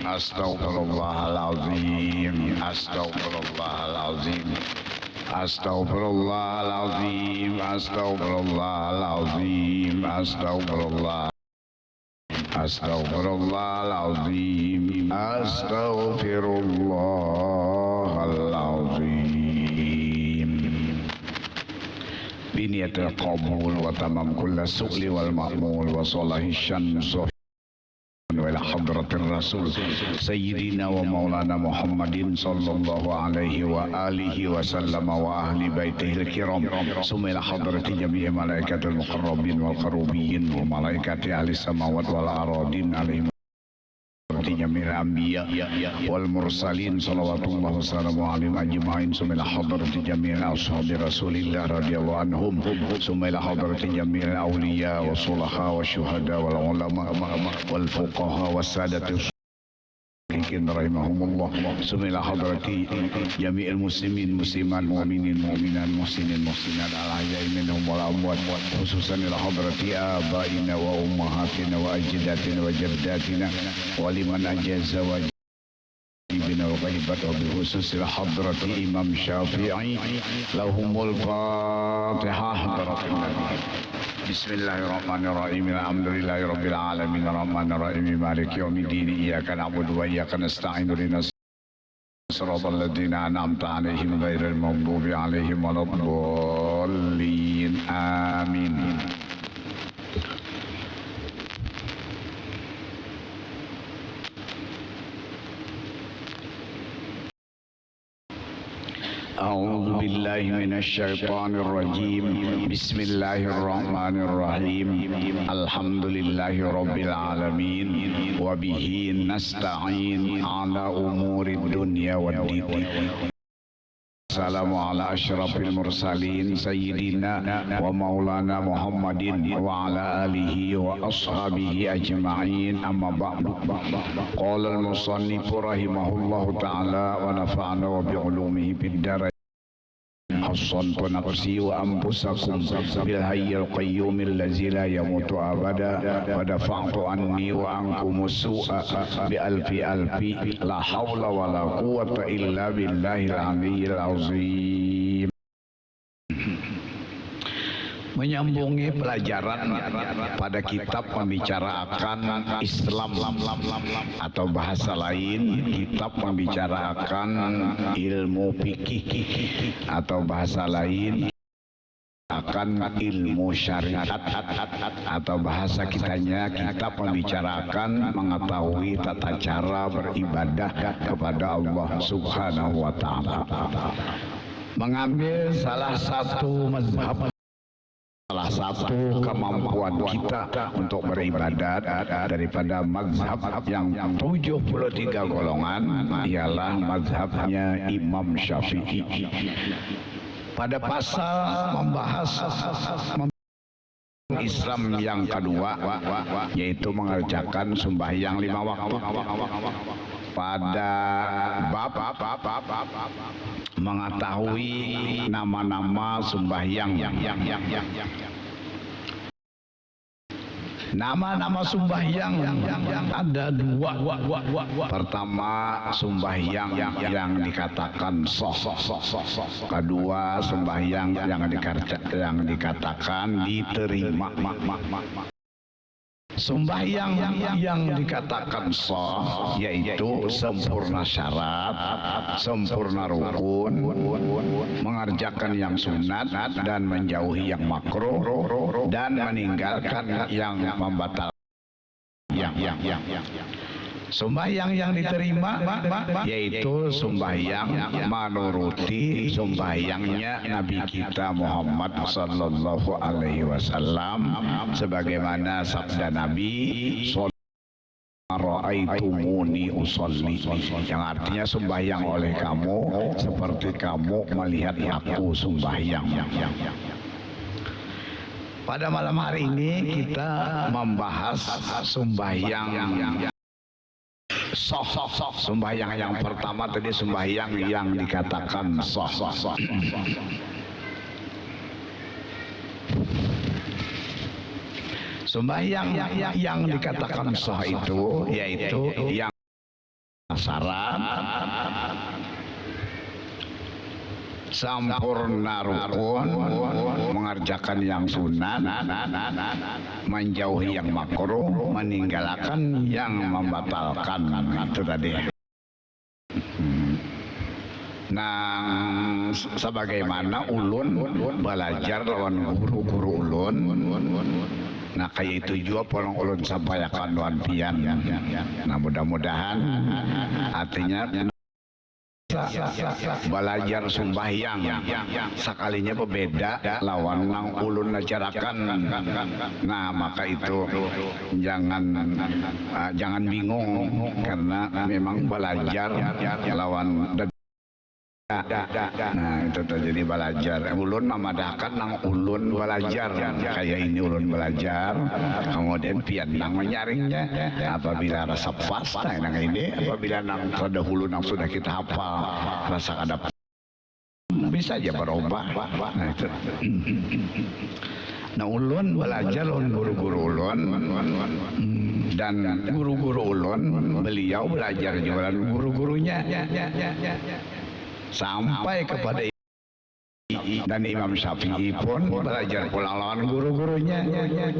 Astaghfirullahaladzim. Astaghfirullahaladzim. Astaghfirullahaladzim. Astaghfirullahaladzim. Astaghfirullah. Astaghfirullahaladzim. Astaghfirullahaladzim. Biniyatul qabul wa tamam kulla su'li wal ma'mul wa salahi syamsu wa ila hadratir rasul sayyidina wa maulana Muhammadin sallallahu alaihi wa alihi wa sallama wa ahli baitihil kiram summa ila hadrati jami'i malaikatul muqarrabin wal qarubiyyin wa malaikati ahli samawat wal aradin alaihim jami'il anbiya wal mursalin salawatullah wassalamu alaihim ajma'in summa ila hadrati jami'il ashabi rasulillah radhiyallahu anhum summa ila hadrati jami'il awliya wa sulaha wa syuhada wal ulama wal fuqaha was sadati rahimahumullah summa ila hadrati jami'il muslimin muslimat mu'minin mu'minat muhsinin muhsinat al ahya'i minhum wal amwat khususan ila hadrati abaina wa ummahatina wa ajdatina wa jaddatina wa liman ajaza wa bina wa ghaibat wa bi khusus ila hadrati Imam Syafi'i lahumul fatihah hadratin nabi. Bismillahirrahmanirrahim. Alhamdulillahirabbil alamin arrahmanir rahim maliki yaumiddin iyyaka na'budu wa iyyaka nasta'in ihdinas siratal ladzina an'amta 'alaihim ghairil maghdubi 'alaihim waladdallin. Amin. A'udzu billahi minasy syaithanir rajim. Bismillahirrahmanirrahim. Alhamdulillahi rabbil alamin wa bihi nasta'in ala umurid dunya waddin. Assalamu ala asyrafil mursalin sayyidina wa maulana Muhammadin wa ala alihi wa ashabihi ajma'in, amma ba'du. Qala al-musannifu rahimahullahu ta'ala wa nafa'ana wa bi'ulumihi fid darain. Hassantu nafsi wa anfusakum bil hayyil qayyumil ladzi la yamutu abada wa dafa'tu anni wa ankum su'a bi alfi la haula wa la quwwata illa billahil aliyyil azim. Menyambungi pelajaran pada kitab membicarakan Islam atau bahasa lain kitab membicarakan ilmu fikih atau bahasa lain akan ilmu syariat atau bahasa kitanya kitab membicarakan mengetahui tata cara beribadah kepada Allah Subhanahu wa taala. Mengambil salah satu mazhab, salah satu kemampuan kita untuk beribadat daripada mazhab yang 73 golongan ialah mazhabnya Imam Syafi'i. Pada pasal membahas Islam yang kedua, yaitu mengerjakan sembahyang 5 waktu. Pada bab mengetahui nama-nama sembahyang. Nama-nama sembahyang ada 2. Pertama, sembahyang yang dikatakan sah. Kedua, sembahyang yang dikatakan diterima. Sembahyang yang dikatakan sah yaitu sempurna syarat, sempurna rukun, mengerjakan yang sunat dan menjauhi yang makruh dan meninggalkan yang membatalkan yang. Sembahyang yang diterima yaitu sembahyang menuruti sembahyangnya Nabi kita Muhammad sallallahu alaihi wasallam, sebagaimana sabda Nabi ra'aitumuni usolli, yang artinya sembahyang oleh kamu seperti kamu melihat aku sembahyang. Pada malam hari ini kita membahas sembahyang sah. Sembahyang yang pertama tadi sembahyang yang dikatakan sah. Sembahyang yang dikatakan sah itu yaitu yang syarat sampurna rukun, mengerjakan yang sunat, menjauhi yang makruh, meninggalkan yang membatalkan. Itu tadi. Nah, sebagaimana ulun belajar lawan guru-guru ulun. Nah, kayak itu juga polong ulun sampaikan lawan pian. Nah, mudah-mudahan artinya belajar sembahyang sekalinya berbeda lawan nang ulun acarakan. Nah, maka itu jangan bingung karena memang belajar lawan. Nah, itu terjadi belajar. Ulun memadahkan nang ulun belajar kayak ini ulun belajar. Kemudian pian nang menyaringnya. Apabila rasa pas, nang ini. Apabila nang terdahulu nang sudah kita hafal rasa ada bisa aja berubah. Nah, itu. Nah, ulun belajar lawan guru-guru ulun dan guru-guru ulun beliau belajar juga guru-gurunya. Sampai kepada dan Imam Syafi'i pun belajar pula lawan guru-gurunya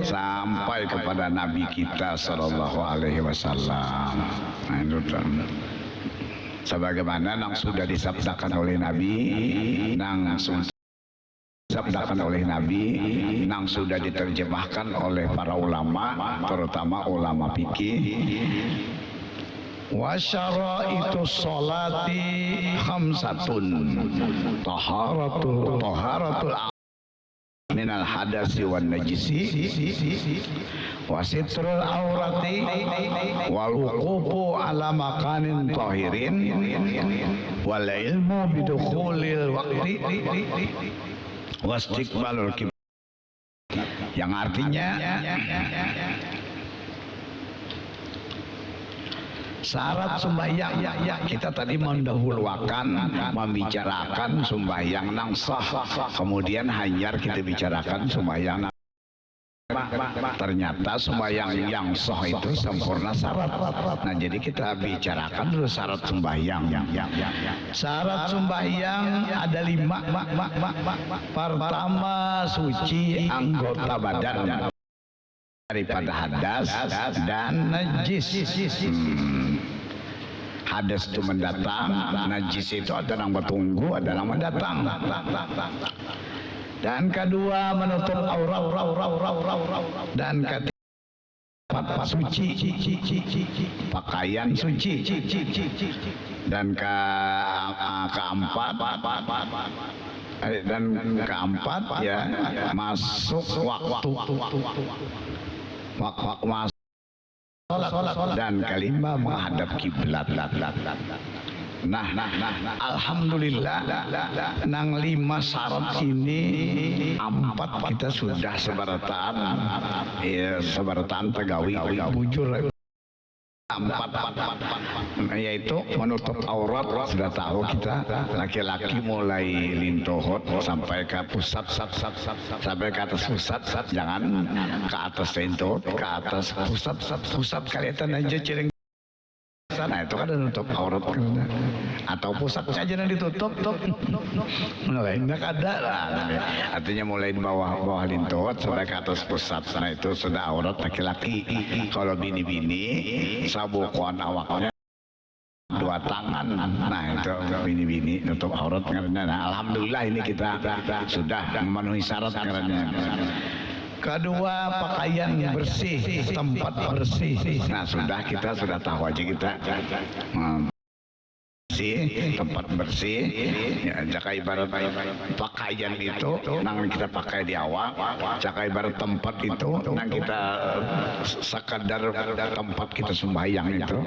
sampai kepada Nabi kita Sallallahu Alaihi Wasallam. Nah, itu sebagaimana yang sudah disabdakan oleh Nabi, yang sudah diterjemahkan oleh para ulama, terutama ulama fikih. Wa syaraitu sholati khamsatun taharatul minal hadasi wan najisi wa sitrul aurati wal wuqufu ala makanin tahirin wal ilmu bidukhulil waqti wastiqbalul qiblah, yang artinya syarat sembahyang. Kita tadi mendahulukan membicarakan sembahyang nang sah, kemudian hanyar kita bicarakan sembahyang. Ternyata sembahyang yang sah itu sempurna syarat. Nah, jadi kita bicarakan dulu syarat sembahyang. Syarat sembahyang ada 5. Pertama, suci anggota badan daripada hadas dan najis. Hadas itu mendatang, najis itu ada yang bertunggu, ada yang mendatang. Dan kedua, menutup aurat. Dan ketiga, suci, pakaian suci. Dan keempat ya masuk waktu masuk dan kelima menghadap kiblat. Nah, alhamdulillah nang 5 syarat ini 4 kita sudah sebaratan tegawi bujur. 4 yaitu menutup aurat, sudah tahu kita laki-laki mulai lintohot sampai ke pusat, sampai ke atas pusat, jangan ke atas lintohot, ke atas pusat kelihatan aja cireng. Nah, itu kan menutup aurat atau pusat saja yang ditutup mulai enggak ada lah, artinya mulai di bawah lintohot sampai ke atas pusat. Nah, itu sudah aurat laki-laki. Kalau bini-bini sabukuan awaknya 2 tangan. Nah, itu bini-bini nutup aurat karena. Nah, alhamdulillah ini kita sudah memenuhi syarat karena. Kedua, pakaian bersih, tempat bersih. Nah, kita sudah tahu aja kita bersih, tempat bersih. Ya, jaka ibarat pakaian itu nang kita pakai di awal, jaka ibarat tempat itu nang kita sekadar tempat kita sembahyang itu.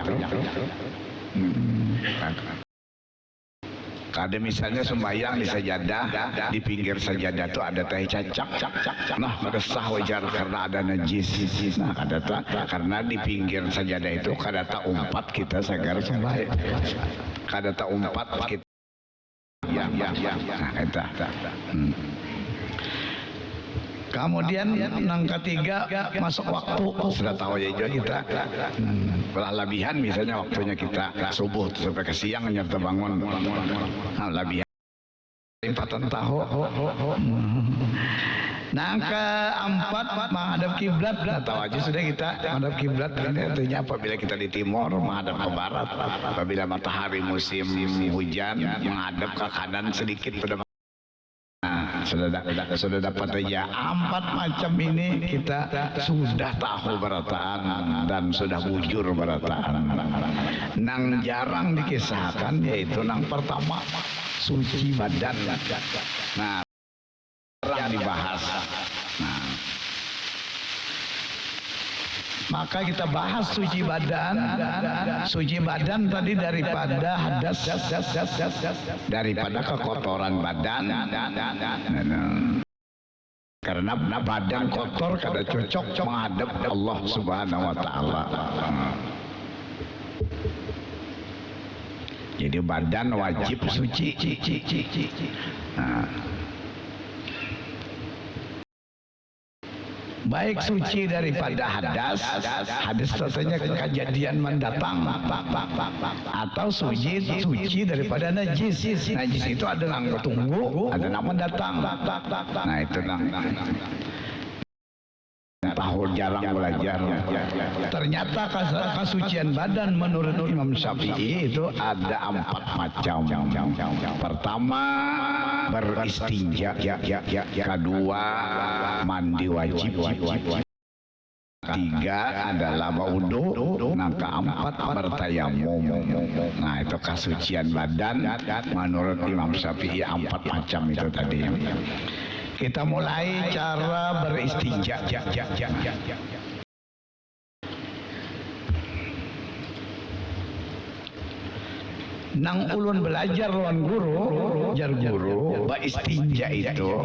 Ada misalnya sembahyang di sajadah, di pinggir sajadah itu ada teh cacak. Nah, meresah wajar karena ada najis. Nah, ada karena di pinggir sajadah itu kadata umpat kita segar sembahyang. Kadata umpat kita nah, itu. Kemudian yang ketiga masuk waktu. Sudah tahu ya juga kita. Berlebihan misalnya waktunya kita subuh sampai ke siang nyerta bangun. Lebihan. Limpatan tahu. Nah keempat menghadap kiblat. Tahu aja sudah kita menghadap kiblat. Ini artinya apabila kita di timur menghadap ke barat. Apabila matahari musim hujan menghadap ke kanan sedikit pada. Nah, sudah dapat aja 4 macam ini kita sudah tahu berataan dan sudah bujur berataan. Nang jarang dikisahkan yaitu nang pertama suci badan. Nah, jarang dibahas. Nah, maka kita bahas suci badan. Suci badan tadi daripada hadas, daripada kekotoran badan. Karena badan kotor kada cocok menghadap Allah Subhanahu wa taala. Jadi badan wajib suci. Nah, baik suci daripada hadas katanya kejadian mendatang, atau suci daripada najis. Najis itu ada yang tunggu, ada yang mendatang. Nah itu tahun jarang belajar. Ternyata kesucian badan menurut Imam Syafi'i itu ada 4 macam. Pertama beristinja, kedua mandi wajib, ketiga adalah wudu, nah keempat bertayamum. Nah itu kesucian badan menurut Imam Syafi'i 4 macam itu tadi. Kita mulai cara beristinja. Nang ulun belajar lawan guru, jar guru, istinja itu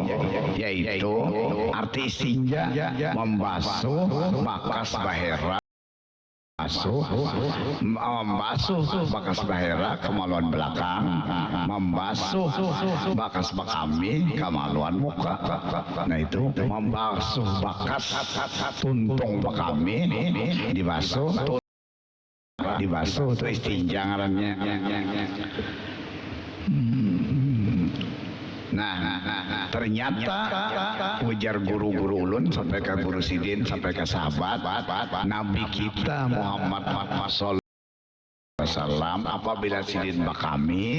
yaitu arti istinja membasuh bakas bahera. Membasuh bakas bahera kemaluan belakang, membasuh bakas bakami kemaluan muka. Nah itu membasuh bakas tuntung bakami dibasuh itu istinja ngarannya. Nah, ternyata ujar guru-guru ulun sampai ke guru Sidin sampai ke sahabat Nabi kita Muhammad sallallahu alaihi wasallam apabila Sidin bakami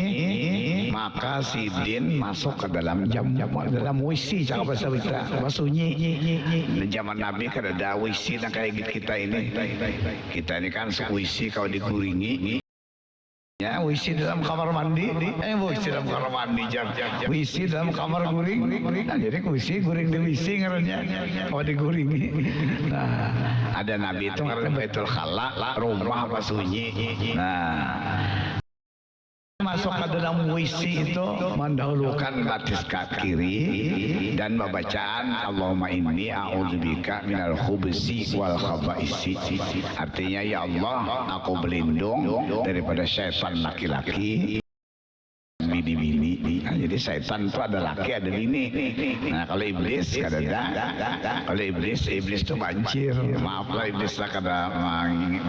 maka Sidin masuk ke dalam dalam wisi cakap bahasa kita sunyi. Zaman Nabi kan ada wisi yang kayak kita ini. Kita ini kan wisi kalau diguringi. Ya, wisi dalam kamar mandi, wisi dalam kamar mandi, wisi dalam kamar guring. Nah, jadi wisi guring di wisi ngarannya, kalau diguringi. Nah, ada Nabi itu ngarannya Baitul Khala, rumah apa sunyi. Nah, masuk ke dalam wisi itu mendahulukan batis kiri dan bacaan Allahumma inni a'udzubika minal khubusi wal khaba'isi. Artinya ya Allah aku berlindung daripada syaitan laki-laki bini-bini. Nah, jadi syaitan itu ada laki ada bini. Nah kalau iblis kadang kalau iblis itu banjir. Maaflah iblis lah kada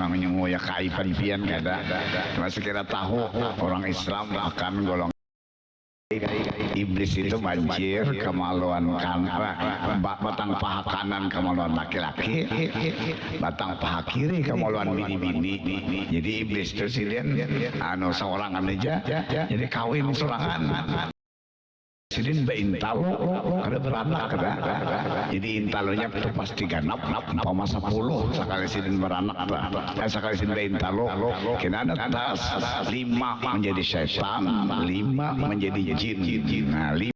menyenguya kaifan pian kada. Masih kira tahu orang Islam akan golong iblis itu banjir kemaluan batang paha kanan kemaluan laki-laki, batang paha kiri kemaluan bini-bini. Jadi iblis itu silien seorangan aja jadi kawin sorangan. Sidin intalo kada beranak kada. Jadi intalonya itu pasti ganap pama 10 sekali Sidin beranak sekali Sidin intalo kena atas 5 menjadi syaitan, 5 menjadi jin. Nah 5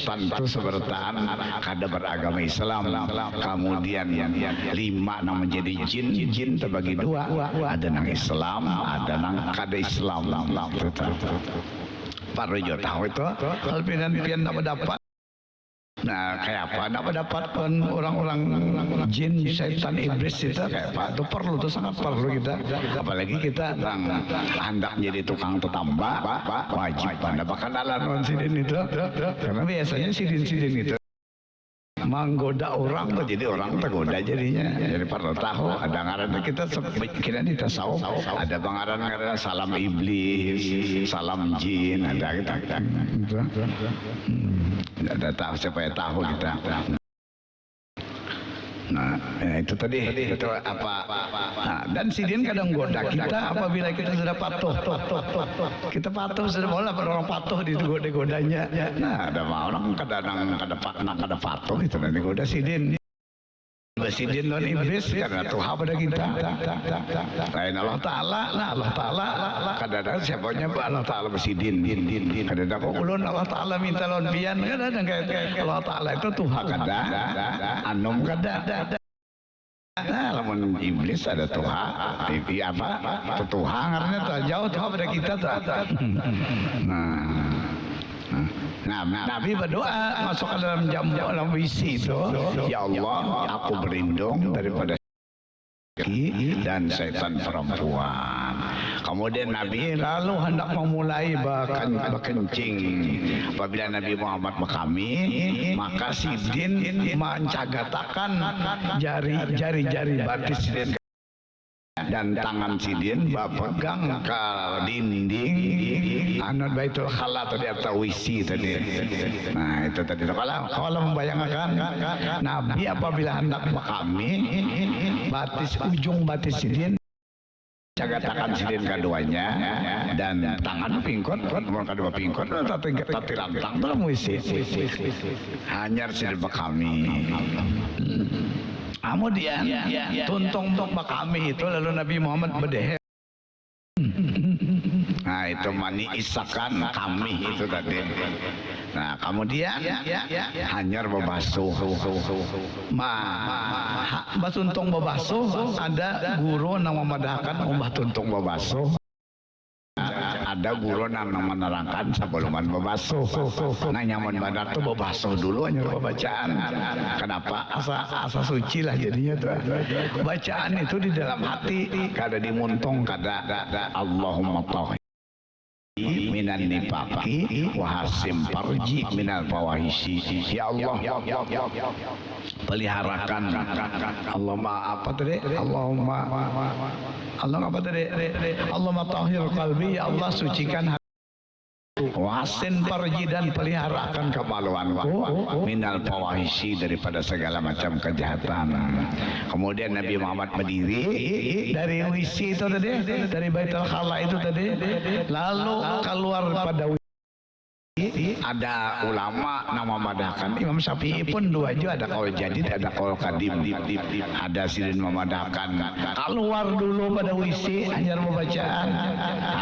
itu sebertaan kada beragama Islam. Kemudian 5 nang menjadi jin terbagi 2, ada nang Islam, ada nang kada Islam. Pak Rojo tahu itu pian apa dapat. Nah kayak apa nak mendapatkan orang-orang jin syaitan iblis itu kayak apa itu perlu, itu sangat perlu kita, apalagi kita hendak jadi tukang tetamba wajib pada bahkan alarm sidin itu karena biasanya sidin itu menggoda orang tuh jadi orang tergoda jadinya. Jadi perlu tahu ada ngaran kita sepikiran di tasawuf ada pengaran-ngaran salam iblis, salam jin, ada kita. Ada tahu supaya tahu kita. Nah, itu tadi itu apa? Nah, dan sidin kadang goda kita apabila kita sudah patuh. Kita patuh sudah boleh orang patuh di goda-godanya. Nah, ada orang kadang kada patuh itu nanti goda sidin. Sidin non iblis karena Tuhan pada kita. Lain Allah Taala, nah Allah Taala kadang siapanya Allah Taala bersidin. Kadang kok ulun Allah Taala minta lon pian kadang kayak Allah Taala itu Tuhan kadang anom kadang. Nah, lamun iblis ada Tuhan, itu apa? Tuhan karena jauh Tuhan pada kita Nah, Nabi berdoa masuk ke dalam dalam wisi itu, ya Allah, aku berlindung daripada dan setan perempuan. Kemudian Nabi lalu hendak memulai berkencing. Apabila Nabi Muhammad berkami, maka sidin mencagatakan jari-jari batis sidin dan tangan sidin berpegang ke dinding anut Baitul Khala tadi atau wisi tadi. Nah itu tadi kalau membayangkan Nabi apabila hendak berkami ujung batis sidin cagatakan sidin keduanya dan tangan pingkot kedua pingkot tapi rantang dalam wisi hanya sidin berkami. Kemudian tuntung kami itu lalu Nabi Muhammad berdeher. Nah itu mani isakan kami itu tadi. Nah kemudian hanyar bebasuh. Basuntung bebasuh ada guru nama madahkan umbah tuntung bebasuh. Ada guru yang menerangkan sebelum bebasuh. Nah nyaman badan tuh bebasuh dulu hanya bacaan. Kenapa? Asa suci lah jadinya tuh. Bacaan itu di dalam hati kada dimuntung kada Allahumma tauhid minan nifaqi wa hasim farji minal fawahisi. Ya Allah, peliharakan Allahumma apa tadi? Allah apa tadi? Allahumma tahhir qalbi, ya Allah sucikan wasin parji dan peliharakan kemaluanku minal fawahisi daripada segala macam kejahatan. Kemudian Nabi Muhammad berdiri dari wisi itu tadi, dari Baitul Khala itu tadi, lalu keluar pada wisi. Ada ulama nama madahkan Imam Syafi'i pun dua aja, ada kaul jadid ada kaul kadim. Ada sidin memadahkan keluar dulu pada wisi hanya membacaan,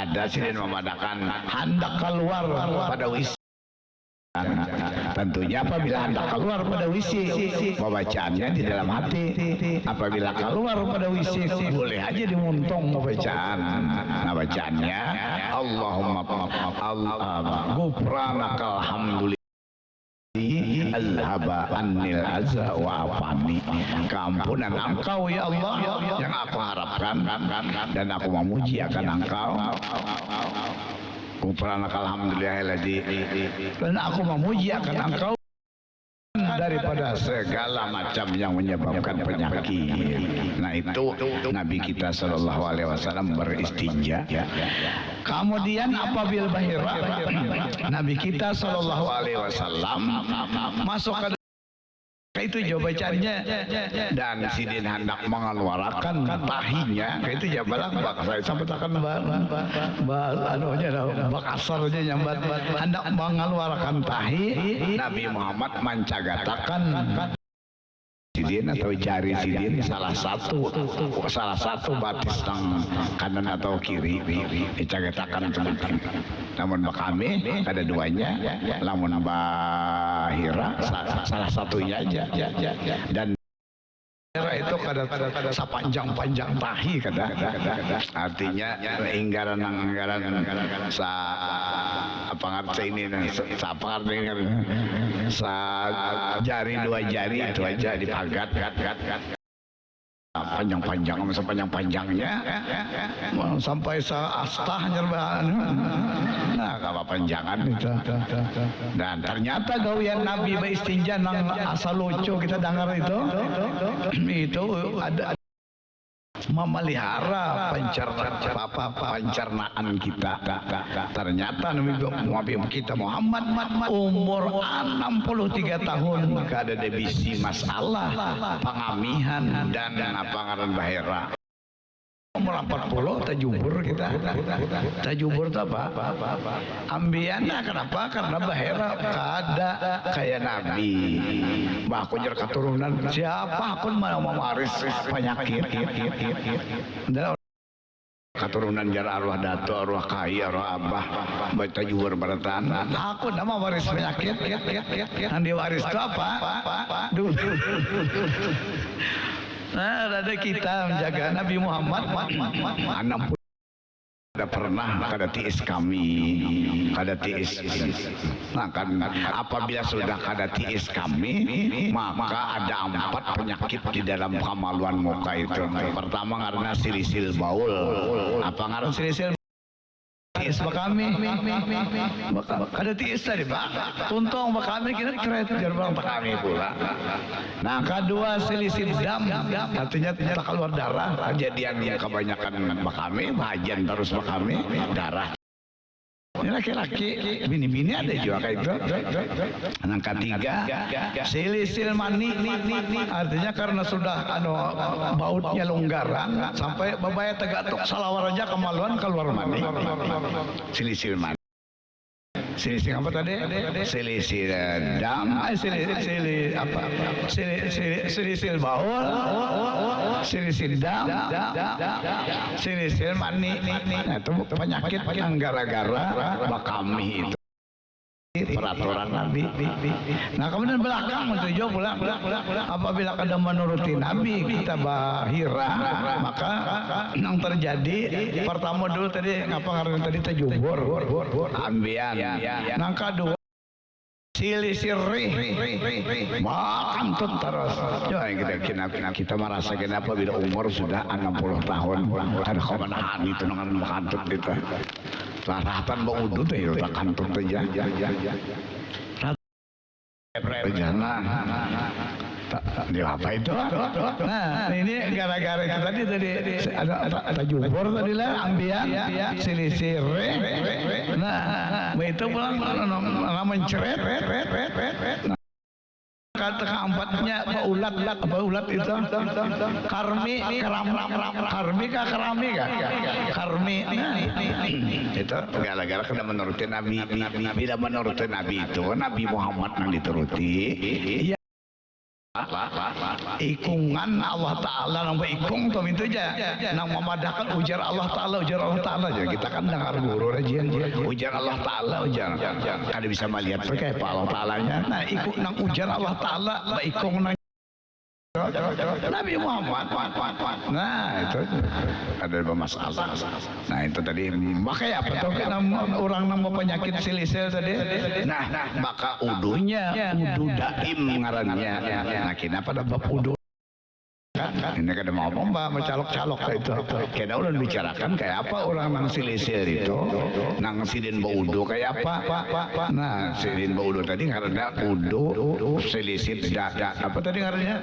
ada sidin memadahkan hendak keluar pada wisi. Tentunya apabila hendak keluar pada wisi membacaannya di dalam hati. Apabila keluar pada wisi boleh aja dimuntung bacaan. Nah bacaannya Allahumma ghufranakal hamdulillah alhaba annil azza wa afani. Keampunan Engkau ya Allah yang aku harapkan dan aku memuji akan Engkau. Ghufranakal hamdulillahilladzi, dan aku memuji akan Engkau daripada segala macam yang menyebabkan penyakit. Nah itu Nabi kita Shallallahu Alaihi Wasallam beristinja. Kemudian apabila bahira Nabi kita Shallallahu Alaihi Wasallam masuk ke itu jawab bacaannya dan sidin hendak mengeluarkan tahinya itu jabalan saya sampai takkan bakasarnya nyambat hendak mengeluarkan tahi. Nabi Muhammad mencagatakan sidin atau jari sidin salah satu batis tang kanan atau kiri dicagatakan sebentar. Namun kami ada duanya, lamun bahira salah satunya aja dan itu kada sepanjang tahi kada artinya inggaran sa apa ngerti ini sa apa ngerti sa jari dua jari itu aja dipagat panjang-panjang masa panjang-panjangnya sampai seastah nyerban. Nah kalau panjangan itu. Dan ternyata gawian Nabi beristinja nang asal lucu kita dengar itu ada memelihara pencernaan kita. Ternyata Nabi kita Muhammad umur 63 tahun kada ada bisi masalah pengamihan dan apa ngaran bahera. Umur 40 tajubur kita. Tajubur itu apa? Ambiana kenapa? Karena bahera kada kayak Nabi. Bah aku jar keturunan siapa aku mau waris penyakit. Keturunan jar arwah dato, arwah kai, arwah abah, baca jubur beratan. Aku nama waris penyakit. Yang diwaris itu apa? Duh. Nah, ada kita menjaga Nabi Muhammad 60 ada pernah kada tiis kami, kada tiis. Nah kan apabila sudah kada tiis kami, maka ada 4 penyakit di dalam kemaluan muka itu. Pertama karena silisil baul. Apa ngaran silisil? Tiis bakami, kada tiis tadi pak. Tuntung bakami kita keret gerbang bakami pula. Nah kedua silisil dam, artinya ternyata keluar darah. Kejadian yang kebanyakan bakami, bahagian terus bakami darah. Ini laki-laki, bini-bini ada juga kayak itu. Yang ketiga, silisil mani, artinya karena sudah bautnya longgaran sampai babaya tegatuk salawar aja kemaluan keluar mani. Silisil mani. Silisil apa tadi? Silisil dam, silisil baul, silisil dam, silisil mani. Nah, itu penyakit yang gara-gara bakami itu. Peraturan Nabi. Nah kemudian belakang itu juga apabila kada menuruti Nabi kita bahira, maka yang terjadi pertama dulu tadi ngapa ngaran tadi tajubur ambian. Yang kedua silisiri makan terus. Kita merasa kenapa bila umur sudah 60 tahun ada kemenahan itu dengan makantut itu. Laratan bang udut ya tak kantut aja. Bejana. Dia apa itu? Nah ini gara-gara itu tadi ada jubur tadi lah ambian silisir. Nah itu pulang menceret. Kata keempatnya baulat itu karmi itu gara-gara kena menuruti Nabi. Bila menuruti Nabi itu Nabi Muhammad yang dituruti ya ikungan Allah Ta'ala nambah ikung tuh itu aja nang memadahkan ujar Allah Ta'ala aja kita kan dengar guru rajian ujar Allah Ta'ala ujar ada bisa melihat pakai apa Allah Ta'alanya. Nah ikut nang ujar Allah Ta'ala ikung nang Nabi Muhammad. Nah itu ada masalah. Nah itu tadi makanya apa tuh orang nambah penyakit silisil tadi. Nah maka udunya udu daim ngarannya. Nah kenapa ada bab udu? Ini kada mau mbak mencalok-calok itu. Kita udah bicarakan kayak apa orang nang silisil itu, nang sidin baudo kayak apa. Nah sidin baudo tadi karena udu silisil dada apa tadi ngarannya?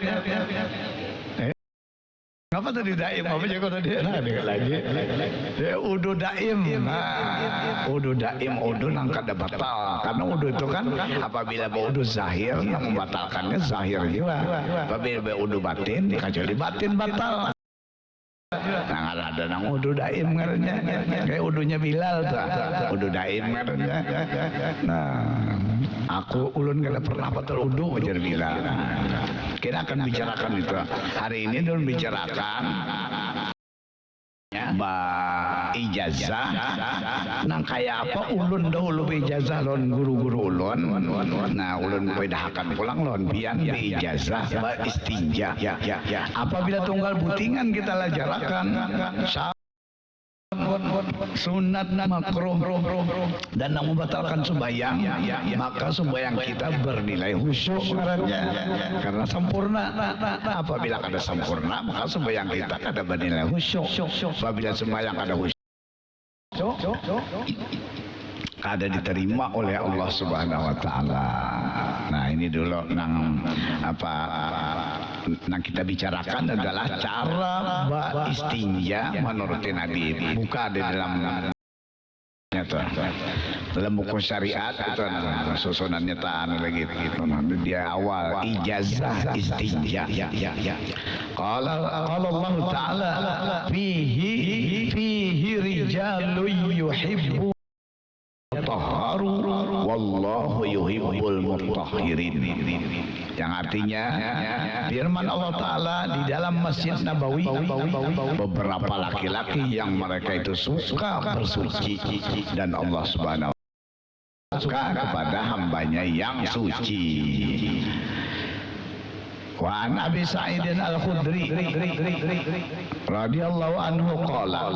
Apa tadi daim? Apa juga tadi? Nah, dengar lagi. Udu daim. Nah, udu daim, udu nang kada batal. Karena udu itu kan apabila udu zahir, yang membatalkannya zahir juga. Apabila udu batin, kecuali batin batal. Nah ada nang udu daim ngarannya kayak udunya Bilal tuh udu daim ngarannya. Nah aku ulun kada pernah batal udu ujar Bilal. Kita akan bicarakan itu hari ini dulu bicarakan ijazah nang kayak apa ulun dahulu ijazah lon guru-guru ulun. Nah ulun bedahakan pulang lon bian ijazah istinja apabila tunggal butingan kita lajarakan sunat makruh dan membatalkan sembahyang, maka sembahyang kita bernilai khusyuk karena sempurna. Apabila kada sempurna, maka sembahyang kita kada bernilai khusyuk. Apabila sembahyang kada khusyuk, kada diterima oleh Allah Subhanahu wa taala. Nah, ini dulu nang kita bicarakan adalah cara istinja menurut Nabi. Buka di dalam buku syariat itu susunannya lagi gitu. Dia awal ijazah istinja. Qala Allah taala fihi rijalun yuhibbu taharu wallahu yuhibbul mutahhirin, yang artinya firman Allah taala di dalam Masjid Nabawi, beberapa laki-laki yang mereka itu suka bersuci dan Allah Subhanahu wa taala suka kepada hambanya yang suci. Wa an Abi Sa'id Al-Khudri radhiyallahu anhu qala,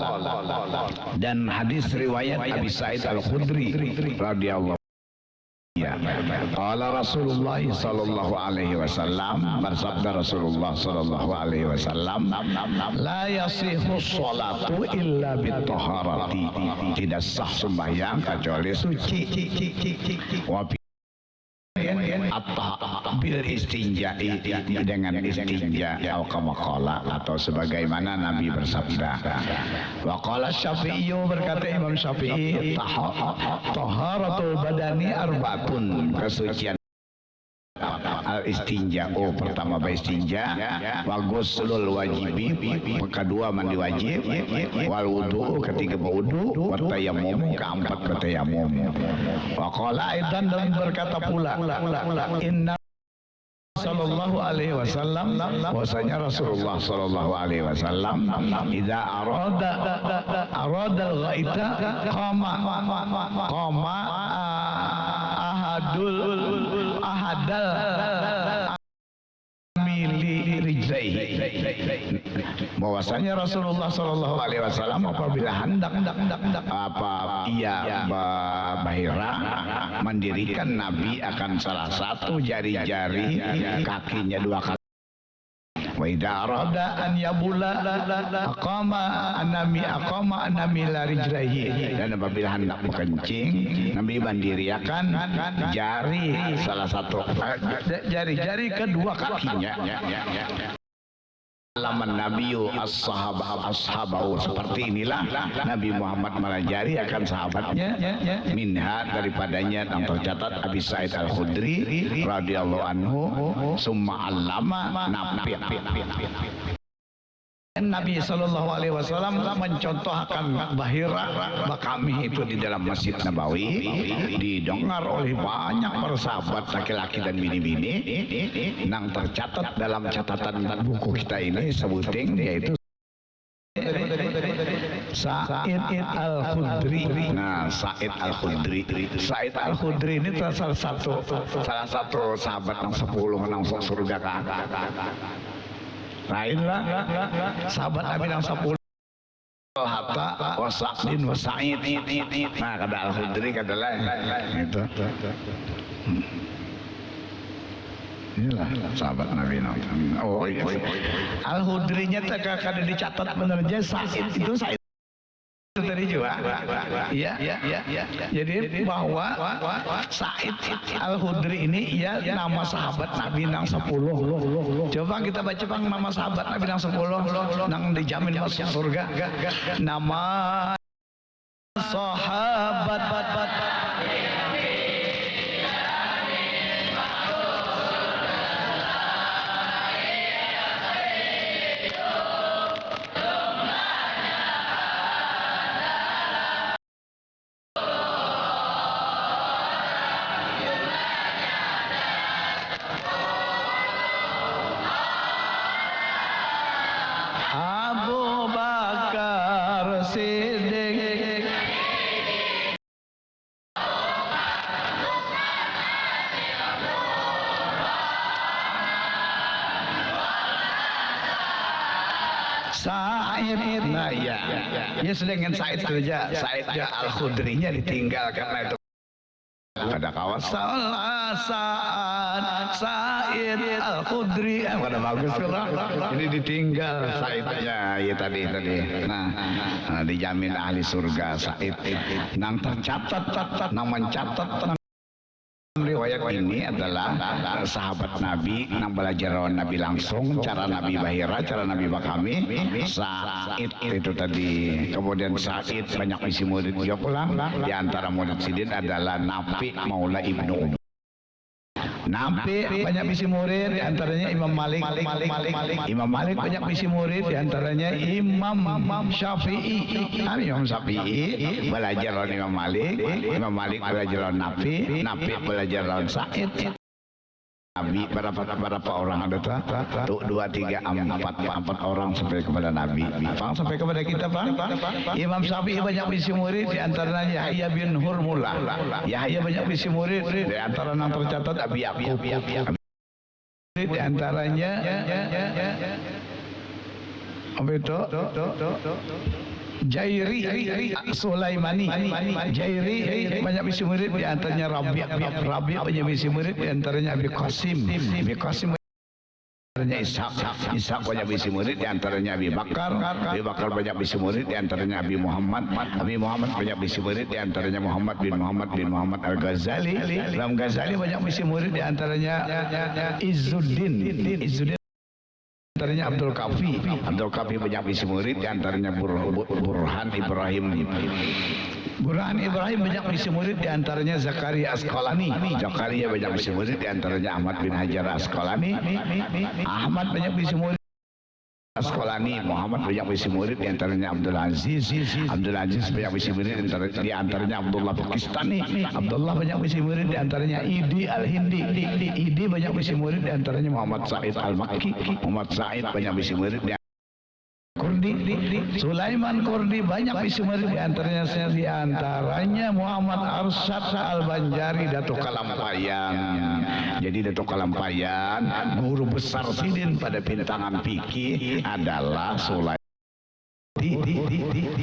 dan hadis riwayat Abi Sa'id Al-Khudri radhiyallahu qala Rasulullah sallallahu alaihi wasallam, bersabda Rasulullah sallallahu alaihi wasallam, la yasihu sholatu illa bitaharati, tidak sah sembahyang kecuali suci. Wa bil istinja, dengan istinja, atau sebagaimana Nabi bersabda. Wa qala Syafi'i, berkata Imam Syafi'i, taharatul badani arbaatun, kesucian al istinja, pertama istinja, wa ghuslul wajibi, kedua mandi wajib, wal wudu, ketiga berwudu, wa tayammum, keempat bertayammum. Wa qala aidan, dan berkata pula, inna sallallahu alaihi wasallam, bahwasanya Rasulullah sallallahu alaihi wasallam idza arada al-ghaita qama ahadal mili rijlaihi, bahwasanya Rasulullah sallallahu alaihi wasallam apabila hendak ia bahira, mendirikan Nabi akan salah satu jari-jari kakinya dua kali. Wa idza arada an yabula aqama anami la rijlaihi, dan apabila hendak berkencing, Nabi mendirikan jari salah satu jari-jari kedua kakinya. Laman Nabiyu ashabahu, seperti inilah Nabi Muhammad melajari akan sahabatnya, minha, daripadanya yang tercatat Abi Sa'id Al-Khudri radhiyallahu anhu, summa allama nabi. Nabi sallallahu alaihi wasallam mencontohkan bahira kami itu di dalam Masjid Nabawi, didengar oleh banyak para sahabat laki-laki dan bini-bini, yang tercatat dalam catatan buku kita ini sebuting, yaitu Sa'id Al-Khudri. Nah, Sa'id Al-Khudri ini salah satu sahabat yang 10 nang surga lainlah sahabat Nabi yang 10 Hatta wa Sa'din wa Sa'id. Nah, kada Al-Khudri kada lain itu. Inilah sahabat Nabi. Oh iya. Al-Khudrinya kada dicatat benar aja. Sa'id itu Sa'id tadi juga. Iya. Jadi bahwa Sa'id Al-Khudri ini nama sahabat Nabi yang 10. Coba kita baca nama sahabat Nabi yang 10 yang dijamin masuk surga. Nama sahabat Sa'id. Nah ya, ya sedangkan Sa'id saja, Sa'id Al-Khudrinya ditinggal karena itu ada kawan salah Sa'id Al-Khudri, pada bagus lah. Ini ditinggal Sa'idnya ya tadi. Nah, dijamin ahli surga Sa'id. Nang tercatat, nang mencatat riwayat ini adalah sahabat Nabi nang belajar lawan Nabi langsung, cara Nabi Bahira, cara Nabi Bakami. Sa'id itu tadi. Kemudian Sa'id banyak isi murid juga pulang. Di antara murid Sidin adalah Nafi Maula Ibnu Umar. Nafi banyak isi murid, di antaranya Imam Malik. Imam Malik banyak isi murid, di antaranya Imam Syafi'i. Imam Syafi'i belajar lawan Imam Malik. Imam Malik belajar lawan Nafi. Nafi belajar lawan Sa'id. Nabi berapa orang ada tuh? 2, 3, 4 orang sampai kepada Nabi. Sampai kepada kita, Pak. Imam Syafi'i banyak isi murid, di antaranya Yahya bin Hurmula. Yahya banyak isi murid, di antara yang tercatat Abi Yaqub. Di antaranya apa itu? Jairi Sulaimani. Jairi banyak isi murid, di antaranya Rabi banyak isi murid, di antaranya Abi Qasim. Abi Qasim antaranya Ishaq banyak isi murid, di antaranya Abi Bakar. Abi Bakar banyak isi murid, di antaranya Abi Muhammad. Abi Muhammad banyak isi murid, di antaranya Muhammad bin Muhammad Al-Ghazali. Imam Ghazali banyak isi murid, di antaranya Izzuddin. Antaranya Abdul Kafi banyak isi murid, di antaranya Burhan Ibrahim banyak isi murid, di antaranya Zakaria Asqalani. Zakaria banyak isi murid, di antaranya Ahmad bin Hajar Asqalani. Ahmad banyak isi murid Asqalani. Muhammad banyak isi murid, di antaranya Abdul Aziz banyak isi murid, di antaranya Abdullah Pakistani. Abdullah banyak isi murid, di antaranya Idi Al-Hindi. Idi banyak isi murid, di antaranya Muhammad Sa'id Al-Makki. Muhammad Sa'id banyak isi murid, di Kurdi. Sulaiman Kurdi banyak isi murid, di antaranya Muhammad Arsyad Al-Banjari Datuk Kalampayan. Jadi Datuk Kalampayan, guru besar Sidin pada pintangan fikih adalah Sulaiman.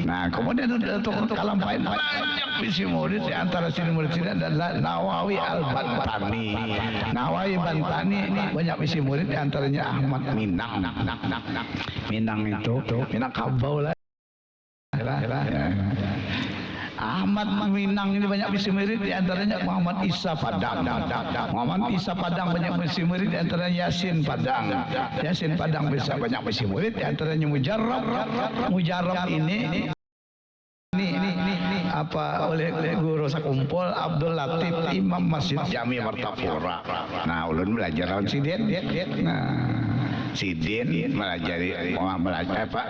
Nah, kemudian Datuk Kalampayan banyak isi murid, di antara sini murid Sidin adalah Nawawi Al-Bantani. Nawawi Bantani banyak isi murid, di antaranya Ahmad Minang. Minang itu Minang Kabau lah. Ahmad Minang ini banyak isi murid, di antaranya Muhammad Isa Padang. Muhammad Isa Padang banyak isi murid, di antaranya Yasin Padang. Yasin Padang bisa banyak isi murid, di antaranya Mujarrab ini apa oleh guru sakumpul Abdul Latif Imam Masjid Jami Martapura. Nah, ulun belajar lawan Sidin. Nah, Sidin belajar apa?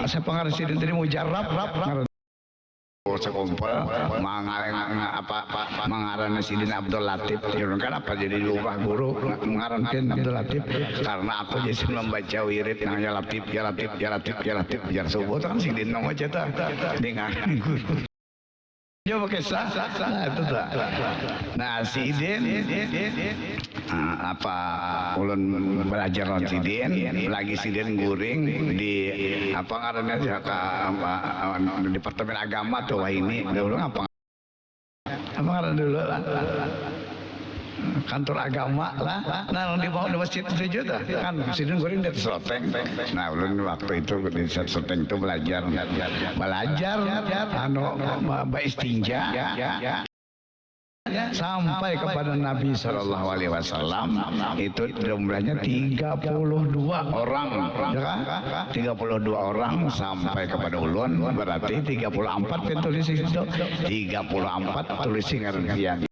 Saya pengarang Sidin tadi Mujarrab. Sekumpul mengarang Sidin Abdul Latif. Kan apa jadi diubah guru mengarang Abdul Latif karena aku jadi membaca wirid namanya Latif jar subuh kan Sidin nama cetak dengan guru. Coba kisah itu tak. Nah, Sidin ulun belajar lawan Sidin, lagi Sidin guring di apa ngarannya Departemen Agama tuh ini dulu apa ngaran dulu lah. Kantor agama lah. Nah, di bawah masjid itu juga kan Sidin guring di Sloteng. Nah, ulun waktu itu di Sloteng itu belajar istinja sampai kepada Nabi Shallallahu Alaihi Wasallam. Itu jumlahnya 32 orang, ya kan? 32 orang sampai kepada ulun, berarti 34 tulis itu 34 tulis ngaran.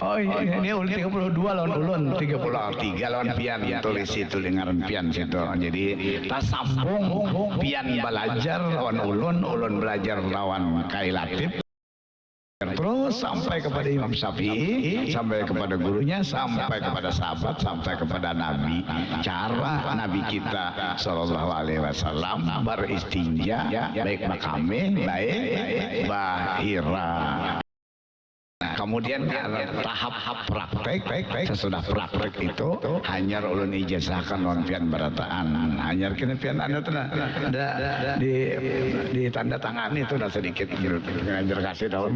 Oh ini 32 lawan ulun, 33 lawan pian tulis itu dengaran pian situ. Jadi tas sambung pian belajar lawan ulun belajar lawan Kai Latif. Terus sampai kepada Imam Syafi'i, sampai kepada gurunya, sampai kepada sahabat, sampai kepada Nabi. Cara Nabi kita Sallallahu Alaihi Wasallam beristinja, baik makame, baik bahira. Nah, Kemudian tahap praktek, sesudah praktek itu hanyar ulun ijazahkan non pian barataan, hanyar kena pian anu tuh di tanda tangan itu udah sedikit ngajar kasih daun.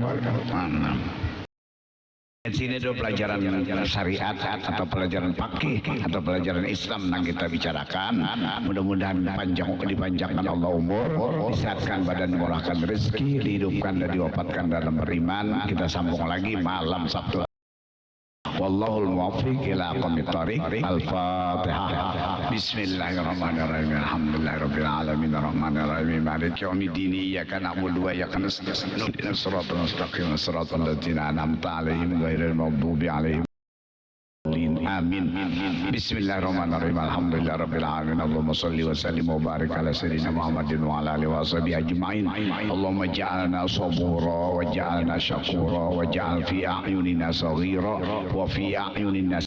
Di sini ada pelajaran syariat atau pelajaran fikih atau pelajaran Islam yang kita bicarakan. Mudah-mudahan dipanjangkan Allah umur, disehatkan badan, murahkan rezeki, dihidupkan dan diwafatkan dalam beriman. Kita sambung lagi malam Sabtu. Wallahul muwaffiq ila aqwamit thoriq. Al-Fatihah. Bismillahirrahmanirrahim. Alhamdulillahirabbil alamin arrahmanir rahim maliki yaumiddin iyyaka na'budu wa iyyaka nasta'in ihdinas siratal mustaqim siratal ladzina an'amta 'alaihim ghairil maghdubi 'alaihim. Amin. Bismillahirrahmanirrahim. Alhamdulillahirabbil alamin. Allahumma shalli wa sallim wa barik ala sayyidina Muhammadin wa ala alihi wa sahbihi ajma'in. Allahumma ja'alna sabura wa ja'alna syakura wa ja'al fi a'yunina saghira wa fi a'yunina.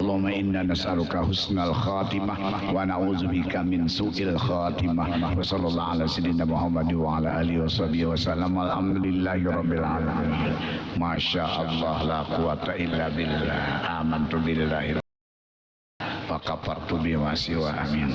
Allahumma inna nas'aluka husnal khatimah wa na'udzubika min su'il khatimah. Wa sallallahu ala sayyidina Muhammad wa ala alihi wa sahbihi wa sallam. Alhamdulillahi rabbil alamin. Masya Allah la quwata illa billah. Amantu billahi wa kafartu bima siwa. Amin.